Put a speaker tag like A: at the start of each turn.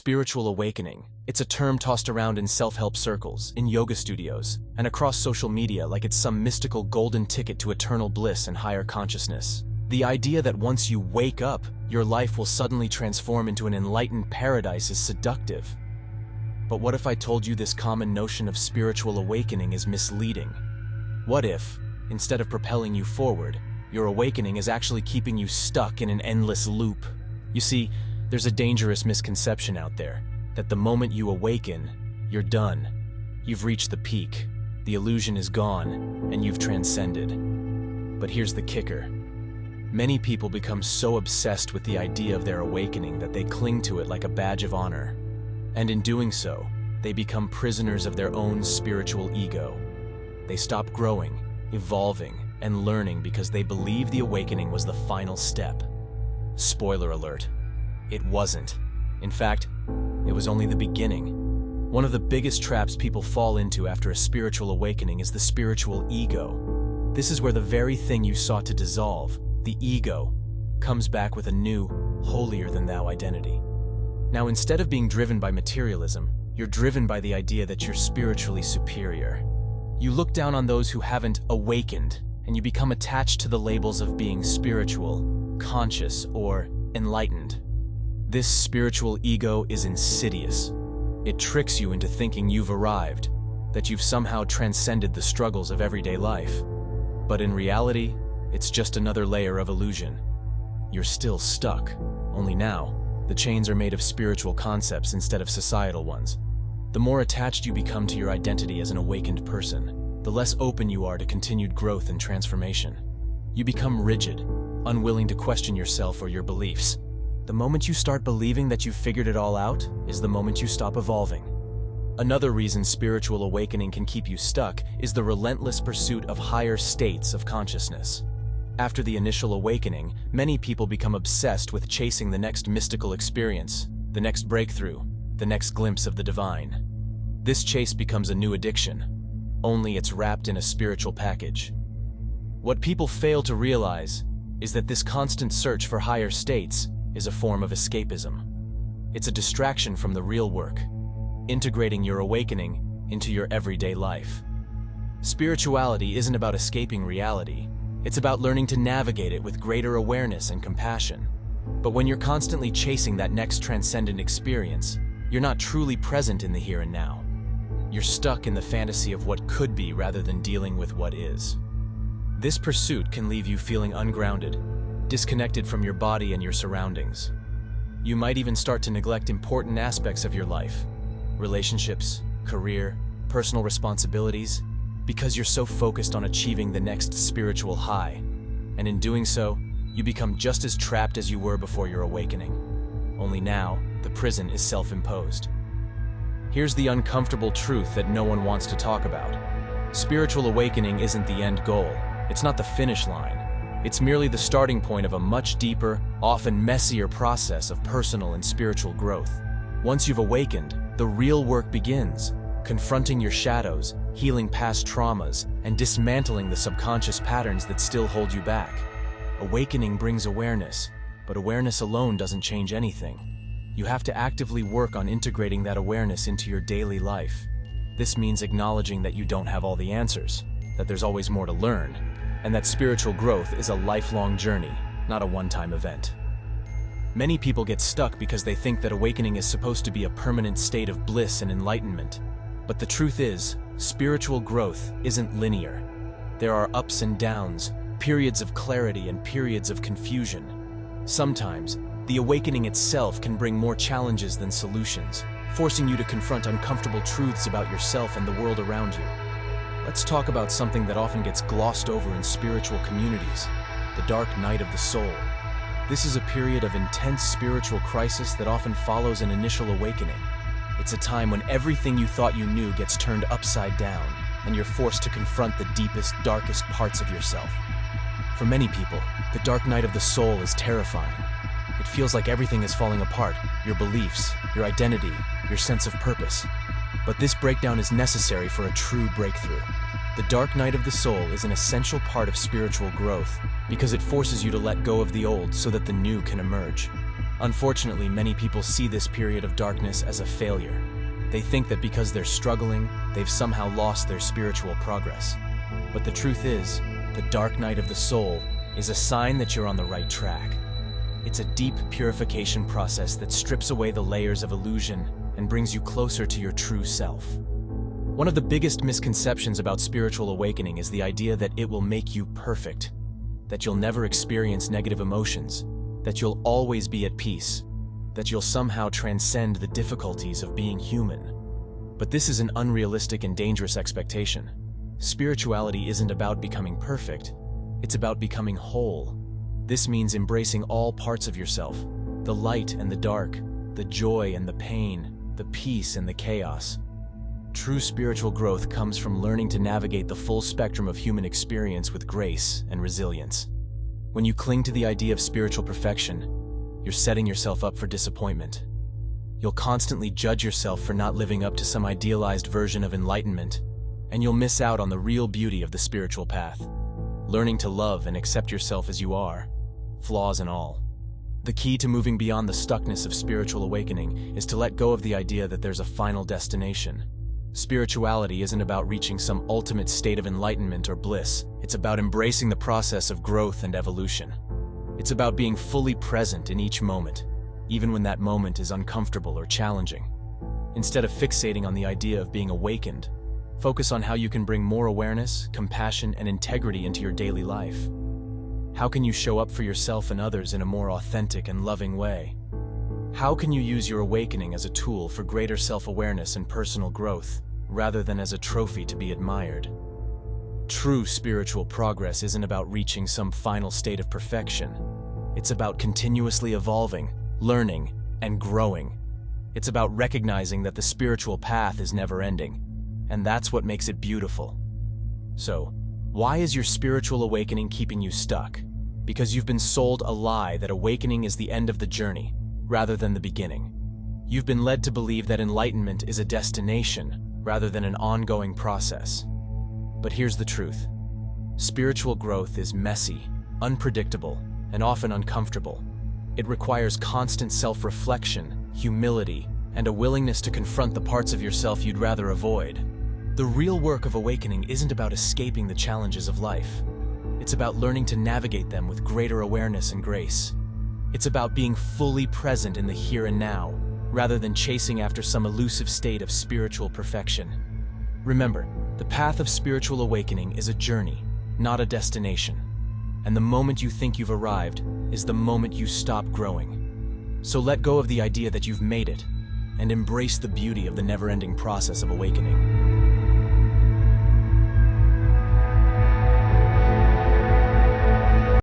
A: Spiritual awakening. It's a term tossed around in self-help circles, in yoga studios, and across social media like it's some mystical golden ticket to eternal bliss and higher consciousness. The idea that once you wake up, your life will suddenly transform into an enlightened paradise is seductive. But what if I told you this common notion of spiritual awakening is misleading? What if, instead of propelling you forward, your awakening is actually keeping you stuck in an endless loop? You see, there's a dangerous misconception out there that the moment you awaken, you're done. You've reached the peak, the illusion is gone, and you've transcended. But here's the kicker. Many people become so obsessed with the idea of their awakening that they cling to it like a badge of honor. And in doing so, they become prisoners of their own spiritual ego. They stop growing, evolving, and learning because they believe the awakening was the final step. Spoiler alert. It wasn't. In fact, it was only the beginning. One of the biggest traps people fall into after a spiritual awakening is the spiritual ego. This is where the very thing you sought to dissolve, the ego, comes back with a new, holier-than-thou identity. Now, instead of being driven by materialism, you're driven by the idea that you're spiritually superior. You look down on those who haven't awakened, and you become attached to the labels of being spiritual, conscious, or enlightened. This spiritual ego is insidious. It tricks you into thinking you've arrived, that you've somehow transcended the struggles of everyday life. But in reality, it's just another layer of illusion. You're still stuck, only now, the chains are made of spiritual concepts instead of societal ones. The more attached you become to your identity as an awakened person, the less open you are to continued growth and transformation. You become rigid, unwilling to question yourself or your beliefs. The moment you start believing that you've figured it all out is the moment you stop evolving. Another reason spiritual awakening can keep you stuck is the relentless pursuit of higher states of consciousness. After the initial awakening, many people become obsessed with chasing the next mystical experience, the next breakthrough, the next glimpse of the divine. This chase becomes a new addiction, only it's wrapped in a spiritual package. What people fail to realize is that this constant search for higher states is a form of escapism. It's a distraction from the real work, integrating your awakening into your everyday life. Spirituality isn't about escaping reality. It's about learning to navigate it with greater awareness and compassion. But when you're constantly chasing that next transcendent experience, you're not truly present in the here and now. You're stuck in the fantasy of what could be rather than dealing with what is. This pursuit can leave you feeling ungrounded, disconnected from your body and your surroundings. You might even start to neglect important aspects of your life, relationships, career, personal responsibilities, because you're so focused on achieving the next spiritual high. And in doing so, you become just as trapped as you were before your awakening. Only now, the prison is self-imposed. Here's the uncomfortable truth that no one wants to talk about. Spiritual awakening isn't the end goal. It's not the finish line. It's merely the starting point of a much deeper, often messier process of personal and spiritual growth. Once you've awakened, the real work begins, confronting your shadows, healing past traumas, and dismantling the subconscious patterns that still hold you back. Awakening brings awareness, but awareness alone doesn't change anything. You have to actively work on integrating that awareness into your daily life. This means acknowledging that you don't have all the answers, that there's always more to learn, and that spiritual growth is a lifelong journey, not a one-time event. Many people get stuck because they think that awakening is supposed to be a permanent state of bliss and enlightenment. But the truth is, spiritual growth isn't linear. There are ups and downs, periods of clarity and periods of confusion. Sometimes, the awakening itself can bring more challenges than solutions, forcing you to confront uncomfortable truths about yourself and the world around you. Let's talk about something that often gets glossed over in spiritual communities, the dark night of the soul. This is a period of intense spiritual crisis that often follows an initial awakening. It's a time when everything you thought you knew gets turned upside down, and you're forced to confront the deepest, darkest parts of yourself. For many people, the dark night of the soul is terrifying. It feels like everything is falling apart, your beliefs, your identity, your sense of purpose. But this breakdown is necessary for a true breakthrough. The dark night of the soul is an essential part of spiritual growth because it forces you to let go of the old so that the new can emerge. Unfortunately, many people see this period of darkness as a failure. They think that because they're struggling, they've somehow lost their spiritual progress. But the truth is, the dark night of the soul is a sign that you're on the right track. It's a deep purification process that strips away the layers of illusion and brings you closer to your true self. One of the biggest misconceptions about spiritual awakening is the idea that it will make you perfect, that you'll never experience negative emotions, that you'll always be at peace, that you'll somehow transcend the difficulties of being human. But this is an unrealistic and dangerous expectation. Spirituality isn't about becoming perfect, it's about becoming whole. This means embracing all parts of yourself, the light and the dark, the joy and the pain, the peace and the chaos. True spiritual growth comes from learning to navigate the full spectrum of human experience with grace and resilience. When you cling to the idea of spiritual perfection, you're setting yourself up for disappointment. You'll constantly judge yourself for not living up to some idealized version of enlightenment, and you'll miss out on the real beauty of the spiritual path. Learning to love and accept yourself as you are, flaws and all. The key to moving beyond the stuckness of spiritual awakening is to let go of the idea that there's a final destination. Spirituality isn't about reaching some ultimate state of enlightenment or bliss. It's about embracing the process of growth and evolution. It's about being fully present in each moment, even when that moment is uncomfortable or challenging. Instead of fixating on the idea of being awakened, focus on how you can bring more awareness, compassion, and integrity into your daily life. How can you show up for yourself and others in a more authentic and loving way? How can you use your awakening as a tool for greater self-awareness and personal growth, rather than as a trophy to be admired? True spiritual progress isn't about reaching some final state of perfection. It's about continuously evolving, learning, and growing. It's about recognizing that the spiritual path is never-ending, and that's what makes it beautiful. So, why is your spiritual awakening keeping you stuck? Because you've been sold a lie that awakening is the end of the journey, rather than the beginning. You've been led to believe that enlightenment is a destination, rather than an ongoing process. But here's the truth. Spiritual growth is messy, unpredictable, and often uncomfortable. It requires constant self-reflection, humility, and a willingness to confront the parts of yourself you'd rather avoid. The real work of awakening isn't about escaping the challenges of life. It's about learning to navigate them with greater awareness and grace. It's about being fully present in the here and now, rather than chasing after some elusive state of spiritual perfection. Remember, the path of spiritual awakening is a journey, not a destination. And the moment you think you've arrived is the moment you stop growing. So let go of the idea that you've made it, and embrace the beauty of the never-ending process of awakening.